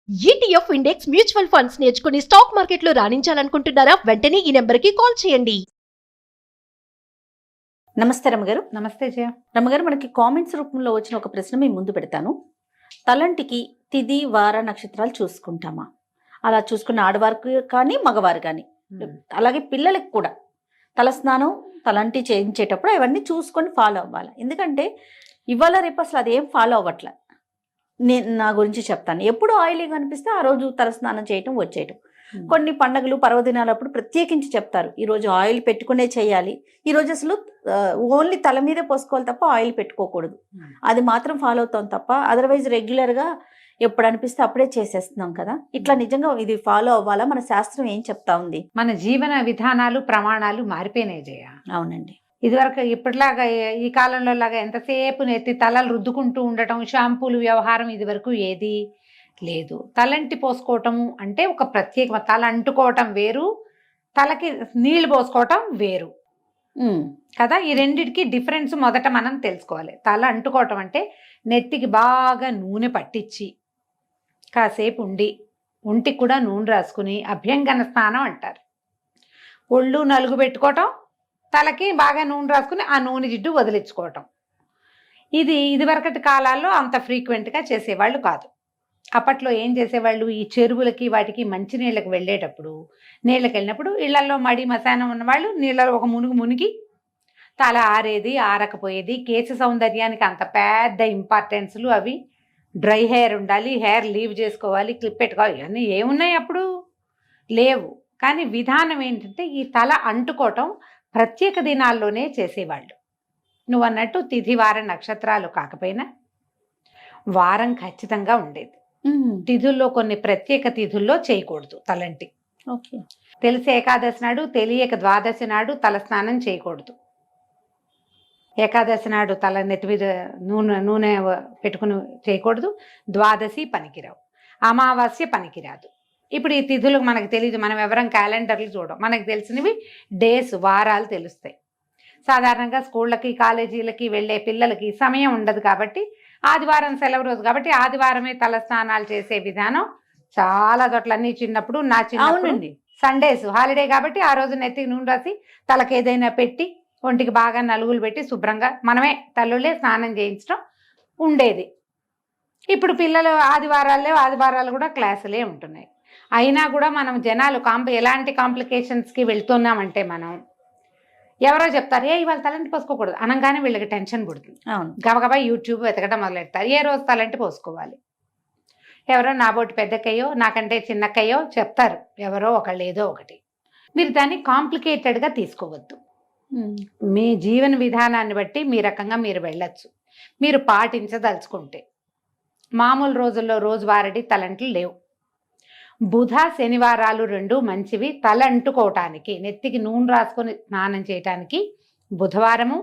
ETF index mutual funds నేర్చుకుని stock మార్కెట్లో రాణించాలనుకుంటున్నారా? వెంటనే ఈ నెంబర్కి కాల్ చేయండి. నమస్తే రమ్మగారు. నమస్తే జయ. రమ్మగారు, మనకి కామెంట్స్ రూపంలో వచ్చిన ఒక ప్రశ్న మీ ముందు పెడతాను. తలంటికి తిది వార నక్షత్రాలు చూసుకుంటామా? అలా చూసుకున్న ఆడవారికి కానీ మగవారు కానీ, అలాగే పిల్లలకి కూడా తలస్నానం తలంటి చేయించేటప్పుడు అవన్నీ చూసుకొని ఫాలో అవ్వాలి. ఎందుకంటే ఇవాళ రేపు అసలు అదేం ఫాలో అవ్వట్లే. నేను నా గురించి చెప్తాను. ఎప్పుడు ఆయిలీగా అనిపిస్తే ఆ రోజు తలస్నానం చేయటం వచ్చేయటం. కొన్ని పండుగలు పర్వదినాలప్పుడు ప్రత్యేకించి చెప్తారు, ఈరోజు ఆయిల్ పెట్టుకునే చేయాలి, ఈరోజు అసలు ఓన్లీ తల మీదే పోసుకోవాలి తప్ప ఆయిల్ పెట్టుకోకూడదు. అది మాత్రం ఫాలో అవుతాం తప్ప అదర్వైజ్ రెగ్యులర్గా ఎప్పుడు అనిపిస్తే అప్పుడే చేసేస్తున్నాం కదా. ఇట్లా నిజంగా ఇది ఫాలో అవ్వాలా? మన శాస్త్రం ఏం చెప్తా ఉంది? మన జీవన విధానాలు ప్రమాణాలు మారిపోయినాయి జయ. అవునండి. ఇదివరకు ఇప్పటిలాగా ఈ కాలంలో లాగా ఎంతసేపు నెత్తి తలలు రుద్దుకుంటూ ఉండటం, షాంపూలు వ్యవహారం ఇదివరకు ఏది లేదు. తలంటి పోసుకోవటము అంటే ఒక ప్రత్యేక, తల అంటుకోవటం వేరు, తలకి నీళ్లు పోసుకోవటం వేరు కదా. ఈ రెండిటికి డిఫరెన్స్ మొదట మనం తెలుసుకోవాలి. తల అంటుకోవటం అంటే నెత్తికి బాగా నూనె పట్టించి కాసేపు ఉండి ఒంటికి కూడా నూనె రాసుకుని అభ్యంగన స్నానం అంటారు. ఒళ్ళు నలుగు పెట్టుకోవటం, తలకి బాగా నూనె రాసుకుని ఆ నూనె జిడ్డు వదిలించుకోవటం. ఇదివరకటి కాలాల్లో అంత ఫ్రీక్వెంట్గా చేసేవాళ్ళు కాదు. అప్పట్లో ఏం చేసేవాళ్ళు, ఈ చెరువులకి వాటికి మంచినీళ్ళకి వెళ్ళేటప్పుడు, నీళ్ళకి వెళ్ళినప్పుడు ఇళ్లలో మడి మశానం ఉన్నవాళ్ళు నీళ్ళలో ఒక మునిగి తల ఆరేది ఆరకపోయేది. కేశ సౌందర్యానికి అంత పెద్ద ఇంపార్టెన్స్లు అవి. డ్రై హెయిర్ ఉండాలి, హెయిర్ లీవ్ చేసుకోవాలి, క్లిప్ పెట్టుకోవాలి, ఇవన్నీ ఏమున్నాయి అప్పుడు? లేవు. కానీ విధానం ఏంటంటే ఈ తల అంటుకోవటం ప్రత్యేక దినాల్లోనే చేసేవాళ్ళు. నువ్వు అన్నట్టు తిథి వార నక్షత్రాలు కాకపోయినా వారం ఖచ్చితంగా ఉండేది. తిథుల్లో కొన్ని ప్రత్యేక తిథుల్లో చేయకూడదు తలంటి. ఓకే. తెలిసి ఏకాదశి నాడు, తెలియక ద్వాదశి నాడు తల స్నానం చేయకూడదు. ఏకాదశి నాడు తల నెత్తి మీద నూనె పెట్టుకుని చేయకూడదు. ద్వాదశి పనికిరావు, అమావాస్య పనికిరాదు. ఇప్పుడు ఈ తిథులు మనకు తెలియదు, మనం ఎవరం క్యాలెండర్లు చూడం. మనకు తెలిసినవి డేస్, వారాలు తెలుస్తాయి. సాధారణంగా స్కూళ్ళకి కాలేజీలకి వెళ్ళే పిల్లలకి సమయం ఉండదు కాబట్టి ఆదివారం సెలవు రోజు కాబట్టి ఆదివారమే తల స్నానాలు చేసే విధానం చాలా చోట్లన్నీ. చిన్నప్పుడు నా చిన్నప్పుడు సండేస్ హాలిడే కాబట్టి ఆ రోజు నెత్తికి నూనె రాసి తలకి ఏదైనా పెట్టి ఒంటికి బాగా నలుగులు పెట్టి శుభ్రంగా మనమే తల్లులే స్నానం చేయించడం ఉండేది. ఇప్పుడు పిల్లలు ఆదివారాలు కూడా క్లాసులే ఉంటున్నాయి. అయినా కూడా మనం జనాలు ఎలాంటి కాంప్లికేషన్స్కి వెళ్తున్నామంటే, మనం ఎవరో చెప్తారు ఇవాళ తలంటి పోసుకోకూడదు అనగానే వీళ్ళకి టెన్షన్ పుడుతుంది. అవును. గబగబా యూట్యూబ్ వెతకడం మొదలెడతారు. ఏ రోజు తలంటి పోసుకోవాలి? ఎవరో నాబోటి పెద్దక్కయ్యో నాకంటే చిన్నక్కయ్యో చెప్తారు, ఎవరో ఒకళ్ళు ఏదో ఒకటి. మీరు దాన్ని కాంప్లికేటెడ్గా తీసుకోవద్దు. మీ జీవన విధానాన్ని బట్టి మీ రకంగా మీరు వెళ్ళచ్చు, మీరు పాటించదలుచుకుంటే. మామూలు రోజుల్లో రోజువారీ తలంట్లు లేవు. బుధ శనివారాలు రెండు మంచివి తల అంటుకోవటానికి, నెత్తికి నూనె రాసుకొని స్నానం చేయటానికి. బుధవారము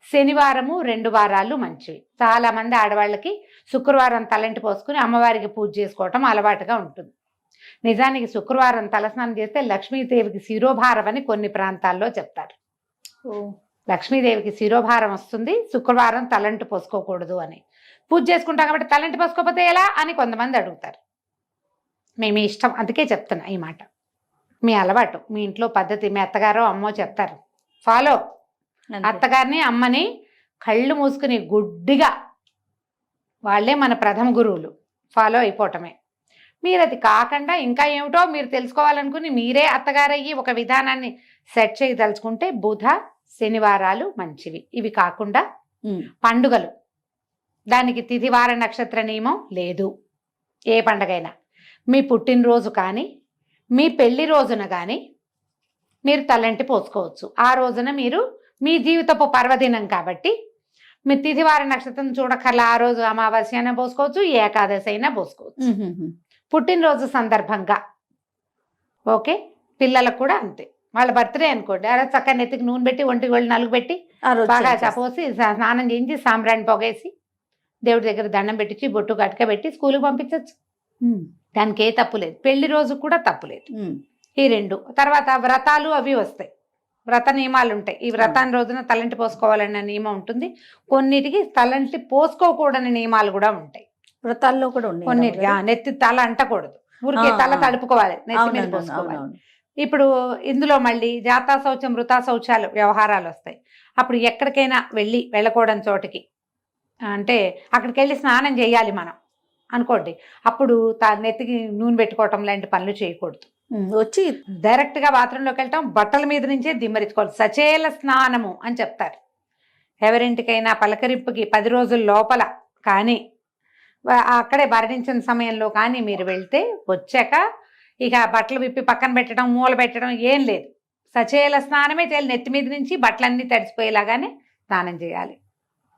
శనివారము 2 వారాలు మంచివి. చాలామంది ఆడవాళ్ళకి శుక్రవారం తలంటి పోసుకుని అమ్మవారికి పూజ చేసుకోవటం అలవాటుగా ఉంటుంది. నిజానికి శుక్రవారం తలస్నానం చేస్తే లక్ష్మీదేవికి శిరోభారం అని కొన్ని ప్రాంతాల్లో చెప్తారు. లక్ష్మీదేవికి శిరోభారం వస్తుంది, శుక్రవారం తలంటి పోసుకోకూడదు అని. పూజ చేసుకుంటాం కాబట్టి తలంటి పోసుకోకపోతే ఎలా అని కొంతమంది అడుగుతారు. మీ ఇష్టం, అందుకే చెప్తున్నా ఈ మాట. మీ అలవాటు, మీ ఇంట్లో పద్ధతి, మీ అత్తగారో అమ్మో చెప్తారు, ఫాలో. అత్తగారిని అమ్మని కళ్ళు మూసుకుని గుడ్డిగా, వాళ్ళే మన ప్రథమ గురువులు, ఫాలో అయిపోవటమే. మీరు అది కాకుండా ఇంకా ఏమిటో మీరు తెలుసుకోవాలనుకుని మీరే అత్తగారయ్యి ఒక విధానాన్ని సెట్ చేయదలుచుకుంటే బుధ శనివారాలు మంచివి. ఇవి కాకుండా పండుగలు, దానికి తిథివార నక్షత్ర నియమం లేదు. ఏ పండగైనా మీ పుట్టినరోజు కానీ మీ పెళ్లి రోజున కానీ మీరు తలంటి పోసుకోవచ్చు. ఆ రోజున మీరు మీ జీవితపు పర్వదినం కాబట్టి మీ తిథివార నక్షత్రం చూడకల్లా ఆ రోజు అమావాస్య అయినా పోసుకోవచ్చు, ఏకాదశి అయినా పోసుకోవచ్చు. పుట్టినరోజు సందర్భంగా ఓకే. పిల్లలకు కూడా అంతే. వాళ్ళ బర్త్డే అనుకోండి, అలా చక్కగా నెత్తికి నూనె పెట్టి ఒంటికి వెళ్ళి నలుగు పెట్టి బాగా పోసి స్నానం చేయించి సాంబ్రాణి పొగేసి దేవుడి దగ్గర దండం పెట్టించి బొట్టు గట్క పెట్టి స్కూల్కి పంపించవచ్చు. దానికి ఏ తప్పు లేదు. పెళ్లి రోజు కూడా తప్పు లేదు. ఈ 2 తర్వాత వ్రతాలు అవి వస్తాయి, వ్రత నియమాలు ఉంటాయి. ఈ వ్రతాన్ని రోజున తలంటి పోసుకోవాలన్న నియమం ఉంటుంది. కొన్నిటికి తలంటి పోసుకోకూడని నియమాలు కూడా ఉంటాయి. వ్రతాల్లో కూడా ఉన్నాయి కొన్నిటికి నెత్తి తల అంటకూడదు, ఊరికే తల తడుపుకోవాలి, నెత్తి మీద పోసుకోవాలి. ఇప్పుడు ఇందులో మళ్ళీ జాతా శౌచం వృతా శౌచాలు వ్యవహారాలు వస్తాయి. అప్పుడు ఎక్కడికైనా వెళ్ళకూడని చోటికి, అంటే అక్కడికి వెళ్ళి స్నానం చేయాలి మనం అనుకోండి, అప్పుడు నెత్తికి నూనె పెట్టుకోవటం లాంటి పనులు చేయకూడదు. వచ్చి డైరెక్ట్గా బాత్రూంలోకి వెళ్ళటం, బట్టల మీద నుంచే దిమ్మరించుకోవాలి. సచేల స్నానము అని చెప్తారు. ఎవరింటికైనా పలకరింపుకి 10 రోజుల లోపల కానీ అక్కడే భరణించిన సమయంలో కానీ మీరు వెళ్తే వచ్చాక ఇక బట్టలు విప్పి పక్కన పెట్టడం, మూల పెట్టడం ఏం లేదు. సచేల స్నానమే చేయాలి. నెత్తి మీద నుంచి బట్టలన్నీ తడిసిపోయేలాగానే స్నానం చేయాలి.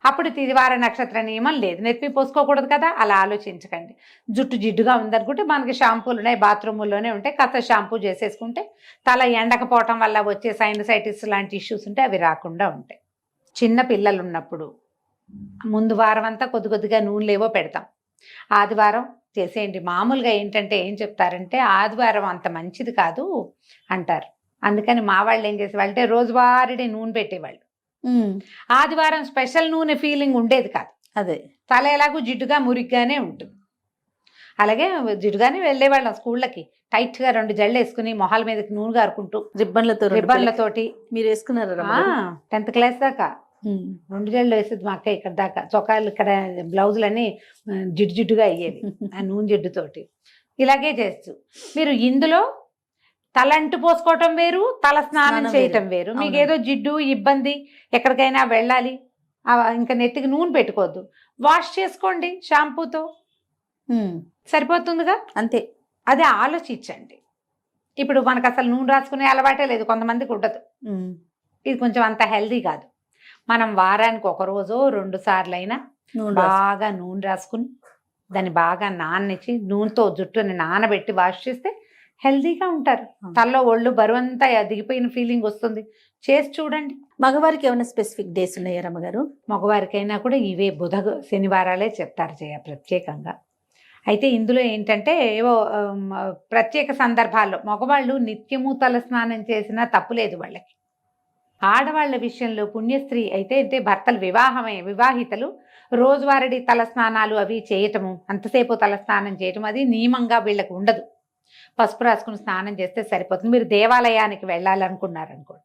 అప్పుడు తిదివార నక్షత్ర నియమం లేదు, నెత్తి పోసుకోకూడదు కదా, అలా ఆలోచించకండి. జుట్టు జిడ్డుగా ఉందనుకుంటే మనకి షాంపూలు ఉన్నాయి, బాత్రూముల్లోనే ఉంటాయి, కాస్త షాంపూ చేసేసుకుంటే తల ఎండకపోవటం వల్ల వచ్చే సైనసైటిస్ లాంటి ఇష్యూస్ ఉంటే అవి రాకుండా ఉంటాయి. చిన్న పిల్లలు ఉన్నప్పుడు ముందు వారం అంతా కొద్దిగా నూనెలేవో పెడతాం, ఆదివారం చేసేయండి. మామూలుగా ఏంటంటే ఏం చెప్తారంటే ఆదివారం అంత మంచిది కాదు అంటారు. అందుకని మా వాళ్ళు ఏం చేసేవాళ్ళు అంటే రోజువారీ నూనె పెట్టేవాళ్ళు. ఆదివారం స్పెషల్ నూనె ఫీలింగ్ ఉండేది కాదు. అదే తల ఎలాగూ జిడ్డుగా మురిగ్గానే ఉంటుంది. అలాగే జిడ్డుగానే వెళ్ళేవాళ్ళం స్కూళ్ళకి, టైట్గా 2 జళ్ళు వేసుకుని మొహాల మీదకి నూనె గారుకుంటూ రిబ్బన్లతోటి. మీరు వేసుకున్నారా 10th క్లాస్ దాకా 2 జళ్ళు వేసేది మా అక్క. ఇక్కడ దాకా చొక్కాలు, ఇక్కడ బ్లౌజులన్నీ జిడ్డుగా అయ్యేవి ఆ నూనె జిడ్డుతోటి. ఇలాగే చేస్తూ మీరు ఇందులో తలంటు పోసుకోవటం వేరు, తల స్నానం చేయటం వేరు. మీకు ఏదో జిడ్డు ఇబ్బంది, ఎక్కడికైనా వెళ్ళాలి, ఇంకా నెత్తికి నూనె పెట్టుకోవద్దు, వాష్ చేసుకోండి షాంపూతో, సరిపోతుందిగా. అంతే. అదే ఆలోచించండి. ఇప్పుడు మనకు అసలు నూనె రాసుకునే అలవాటే లేదు, కొంతమందికి ఉండదు. ఇది కొంచెం అంత హెల్దీ కాదు. మనం వారానికి 1 రోజో 2 సార్లు అయినా బాగా నూనె రాసుకుని దాన్ని బాగా నాననిచ్చి నూనెతో జుట్టుని నానబెట్టి వాష్ చేస్తే హెల్దీగా ఉంటారు. తలలో ఒళ్ళు బరువంతా దిగిపోయిన ఫీలింగ్ వస్తుంది. చేసి చూడండి. మగవారికి ఏమైనా స్పెసిఫిక్ డేస్ ఉన్నాయా రమ్మగారు? మగవారికైనా కూడా ఇవే శనివారాలే చెప్తారు ప్రత్యేకంగా. అయితే ఇందులో ఏంటంటే ఏవో ప్రత్యేక సందర్భాల్లో మగవాళ్ళు నిత్యము తల స్నానం చేసినా తప్పులేదు వాళ్ళకి. ఆడవాళ్ల విషయంలో పుణ్యస్త్రీ అయితే భర్తలు వివాహితలు రోజువారీ తల స్నానాలు అవి చేయటము, అంతసేపు తల స్నానం చేయటం అది నియమంగా వీళ్ళకి ఉండదు. పసుపు రాసుకుని స్నానం చేస్తే సరిపోతుంది. మీరు దేవాలయానికి వెళ్ళాలనుకున్నారనుకోండి,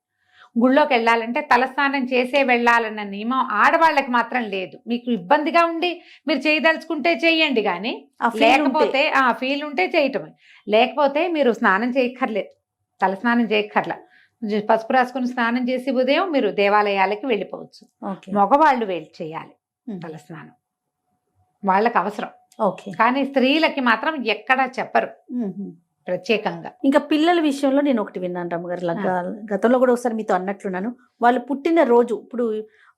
గుళ్ళోకి వెళ్ళాలంటే తలస్నానం చేసే వెళ్ళాలన్న నియమం ఆడవాళ్ళకి మాత్రం లేదు. మీకు ఇబ్బందిగా ఉండి మీరు చేయదలుచుకుంటే చెయ్యండి, కానీ లేకపోతే ఫీల్ ఉంటే చేయటమే. లేకపోతే మీరు స్నానం చేయక్కర్లేదు, తలస్నానం చేయక్కర్లా, పసుపు రాసుకుని స్నానం చేసి ఉదయం మీరు దేవాలయాలకి వెళ్ళిపోవచ్చు. మగవాళ్ళు వెళ్ళి చేయాలి తలస్నానం, వాళ్ళకి అవసరం. కానీ స్త్రీలకి మాత్రం ఎక్కడా చెప్పరు ప్రత్యేకంగా. ఇంకా పిల్లల విషయంలో నేను ఒకటి విన్నాను రమ్మగారు, గతంలో కూడా ఒకసారి మీతో అన్నట్లున్నాను. వాళ్ళు పుట్టిన రోజు, ఇప్పుడు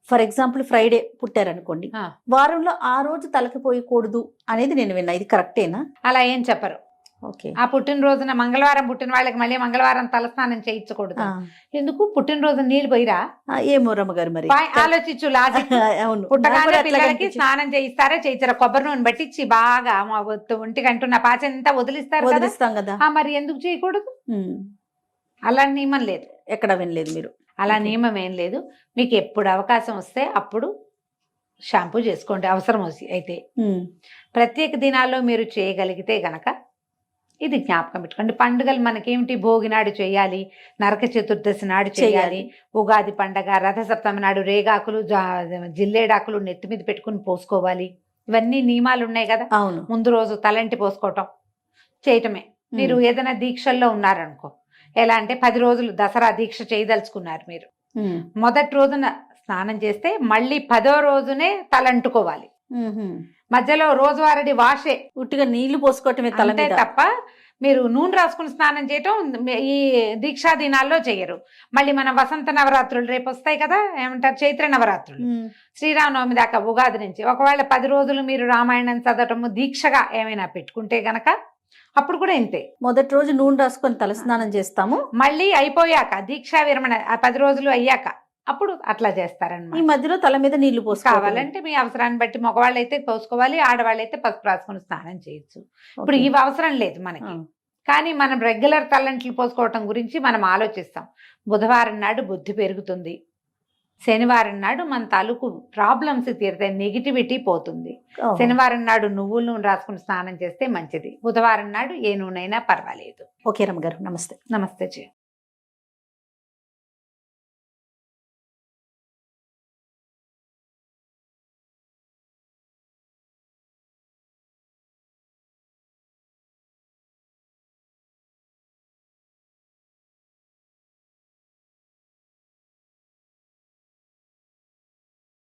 ఫర్ ఎగ్జాంపుల్ ఫ్రైడే పుట్టారనుకోండి, వారంలో ఆ రోజు తలకి పోయకూడదు అనేది నేను విన్నా. ఇది కరెక్టేనా? అలా ఏం చెప్పరు. ఆ పుట్టినరోజున మంగళవారం పుట్టిన వాళ్ళకి మళ్ళీ మంగళవారం తలస్నానం చేయించకూడదు. ఎందుకు? పుట్టినరోజు నీళ్ళు పోయిరా? ఏమో రమ్మగారు, మరి ఆలోచించు లాజిక్. పుట్టగానే పిల్లలకి స్నానం చేయిస్తారా చేయించారా? కొబ్బరి నూనె పట్టించి బాగా ఒంటికి అంటున్న పాచంతా వదిలిస్తారు కదా, మరి ఎందుకు చేయకూడదు? అలా నియమం లేదు, ఎక్కడ వినలేదు మీరు. అలా నియమం ఏం లేదు. మీకు ఎప్పుడు అవకాశం వస్తే అప్పుడు షాంపూ చేసుకోండి అవసరం అయితే. ప్రత్యేక దినాల్లో మీరు చేయగలిగితే గనక ఇది జ్ఞాపకం పెట్టుకోండి. పండుగలు మనకేమిటి? భోగి నాడు చేయాలి, నరక చతుర్దశి నాడు చేయాలి, ఉగాది పండగ, రథసప్తమి నాడు రేగాకులు జిల్లేడాకులు నెత్తి మీద పెట్టుకుని పోసుకోవాలి. ఇవన్నీ నియమాలు ఉన్నాయి కదా. ముందు రోజు తలంటి పోసుకోవటం చేయటమే. మీరు ఏదైనా దీక్షల్లో ఉన్నారనుకో, ఎలా అంటే 10 రోజులు దసరా దీక్ష చేయదలుచుకున్నారు మీరు, మొదటి రోజున స్నానం చేస్తే మళ్ళీ 10వ రోజునే తలంటుకోవాలి. మధ్యలో రోజువారీ వాషే, ఉట్టిగా నీళ్లు పోసుకోవటమే తలంటే తప్ప మీరు నూనె రాసుకుని స్నానం చేయటం ఈ దీక్షా దినాల్లో చెయ్యరు. మళ్ళీ మన వసంత నవరాత్రులు రేపు వస్తాయి కదా, ఏమంటారు, చైత్ర నవరాత్రులు, శ్రీరామనవమి దాకా ఉగాది నుంచి. ఒకవేళ 10 రోజులు మీరు రామాయణం చదవటము దీక్షగా ఏమైనా పెట్టుకుంటే గనక అప్పుడు కూడా ఇంతే. మొదటి రోజు నూనె రాసుకొని తలస్నానం చేస్తాము, మళ్ళీ అయిపోయాక దీక్షా విరమణ 10 రోజులు అయ్యాక అప్పుడు అట్లా చేస్తారన్నమాట. ఈ మధ్యలో తల మీద నీళ్లు కావాలంటే మీ అవసరాన్ని బట్టి మగవాళ్ళు అయితే పోసుకోవాలి, ఆడవాళ్ళు అయితే పసుపు రాసుకొని స్నానం చేయొచ్చు. ఇప్పుడు ఇవి అవసరం లేదు మనకి. కానీ మనం రెగ్యులర్ తలంట్లు పోసుకోవటం గురించి మనం ఆలోచిస్తాం. బుధవారం నాడు బుద్ధి పెరుగుతుంది, శనివారం నాడు మన తాలూకు ప్రాబ్లమ్స్ తీరుతాయి, నెగిటివిటీ పోతుంది. శనివారం నాడు నువ్వుల నూనె రాసుకుని స్నానం చేస్తే మంచిది. బుధవారం నాడు ఏ నూనె అయినా పర్వాలేదు. ఓకే రమ్మగారు, నమస్తే. నమస్తే జీ.